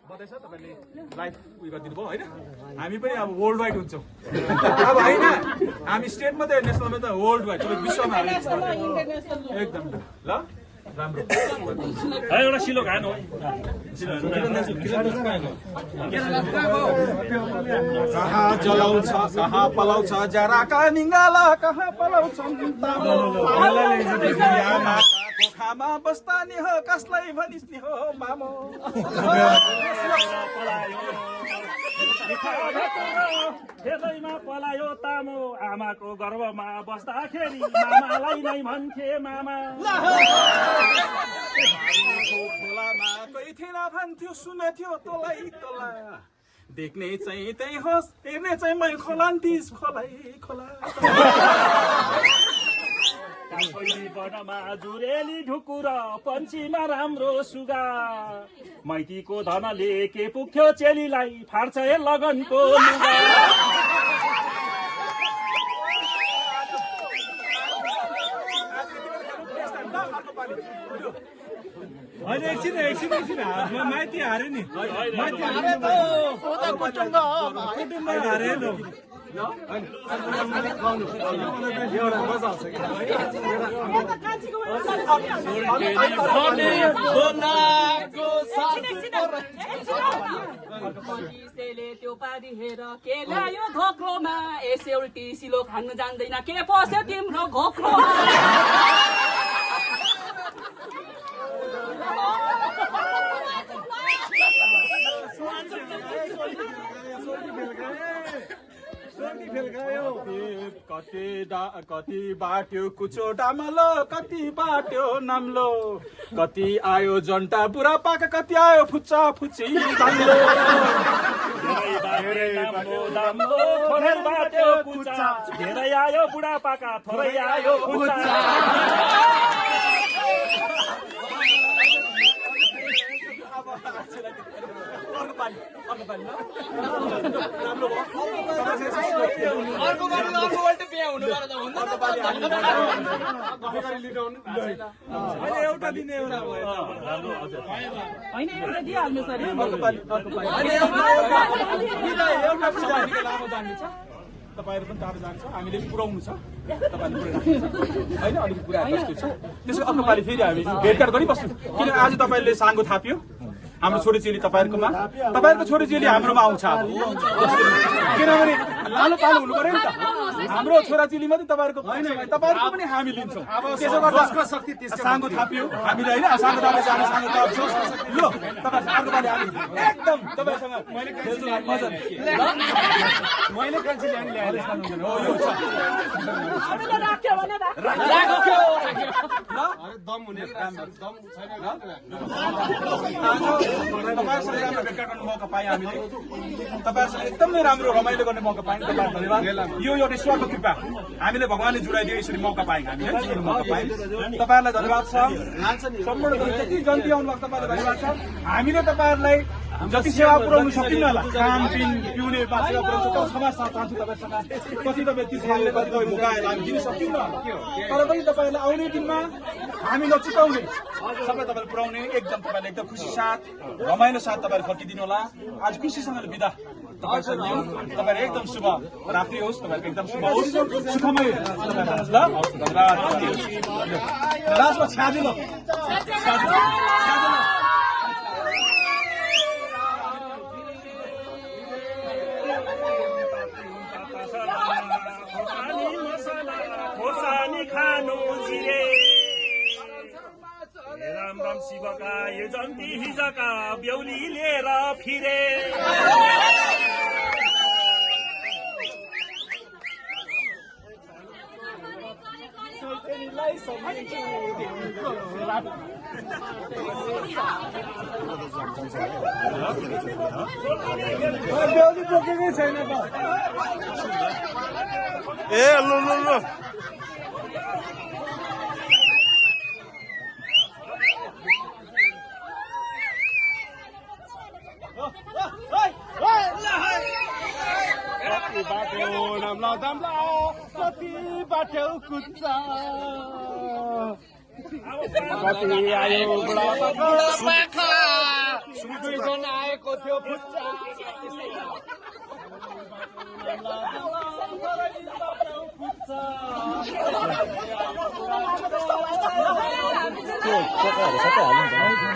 बताइछ तपाईले लाइफ उयो गरिदिनु भयो होइन हामी पनि अब वर्ल्ड वाइड हुन्छौँ अब होइन हामी स्टेट मात्रै नेसनलमा त वर्ल्ड वाइड तपाईँ विश्वमा एकदम ल राम्रो एउटा सिलो खानु कहाँ जलाउँछ कहाँ पलाउँछ जराका निङ्गाला कहाँ पलाउँछ खामा बस्दा नि हो कसलाई भनिस् नि हो मामो खेतैमा पलायो तामो आमाको गर्भमा बस्दाखेरि मामालाई नै भन्थे मामा खोलामा कोही थिएन भन्थ्यो सुन्थ्यो तोलाई तोला देख्ने चाहिँ त्यही होस् हेर्ने चाहिँ मै खोलान्तिस खोलै खोला वनमा जुरेली ढुकुर पन्छीमा राम्रो सुगा मैतीको धनले के पुग्थ्यो चेलीलाई फाड्छ ए लगनको लुगा अहिले एकछिन माइती हारे नि हारे त्यो पारी हेर के ल्यायो घोक्रोमा यसो उल्टी सिलो खानु जान्दैन के पस्यो तिम्रो घोक्रोमा कति बाट्यो कुचो डामलो कति बाट्यो नाम्लो कति आयो जन्टा बुढा पाका कति आयो फुच्चा फुच्ची धेरै आयो बुढा पाका थोरै आयो एउटा दिने तपाईँहरू पनि टाढो जान्छ हामीले पनि पुऱ्याउनु छ तपाईँहरूले होइन अलिकति कुरा त्यस्तो छ त्यसो अर्को पालि फेरि हामी भेटघाट गरिबस्छौँ किन आज तपाईँले साङ्गो थाप्यो हाम्रो छोरीचेली तपाईँहरूकोमा तपाईँहरूको छोरीचेली हाम्रोमा आउँछ किनभने लालो पालो हुनु पर्यो नि त हाम्रो छोराचेली मात्रै तपाईँहरूको तपाईँहरूको पनि हामी लिन्छौँ त्यसो गर्दा साङ्गो थाप्यो हामीले होइन साङ्गो थाप्यो जाने साङ्गो थाप्छौँ ल तपाईँ अर्को पालि हामी एकदम तपाईँसँग मैले कान्छी ल्याएर हो यो छ दम हुने तपाईँहरूसँग राम्रो भेटघाट गर्ने मौका पाएँ हामीले तपाईँहरूसँग एकदमै राम्रो रमाइलो गर्ने मौका पायौँ धन्यवाद यो एउटा ईश्वरको कृपा हामीले भगवानले जुडाइदियो यसरी मौका पायौँ हामीले मौका पायौँ तपाईँहरूलाई धन्यवाद छ सम्पूर्ण जति जन्ती आउनुभएको तपाईँलाई धन्यवाद छ हामीले तपाईँहरूलाई जति सेवा पुऱ्याउनु सकिन्न होला खानपिन पिउने सेवा पुऱ्याउनु सक्छौँ समाज साथ चाहन्छु तपाईँसँग कति तपाईँ तिर्खाले कति तपाईँ भुकाएर हामी दिन सकिन्न तर पनि तपाईँहरूलाई आउने दिनमा हामी नचुकाउने सबै तपाईँले पुऱ्याउने एकदम तपाईँले एकदम खुसी साथ रमाइलो साथ तपाईँले फर्किदिनु होला आज खुसीसँगले बिदा तपाईँसँग तपाईँहरू एकदम शुभ रात्रि होस् तपाईँहरूको एकदम शुभ होस् सुखमय ल धन्यवाद लास्टमा छ्यादिलो खानु जिरे राम राम शिवका यो जन्ती हिजका बेहुली लिएर फिरे बेहुली बोकेकै छैन त ए ल ल ल कति बाटो कुद्छ कति आयो बुढापाका सिचुएसन आएको थियो फुच्चा त्यो सबै हाल्नु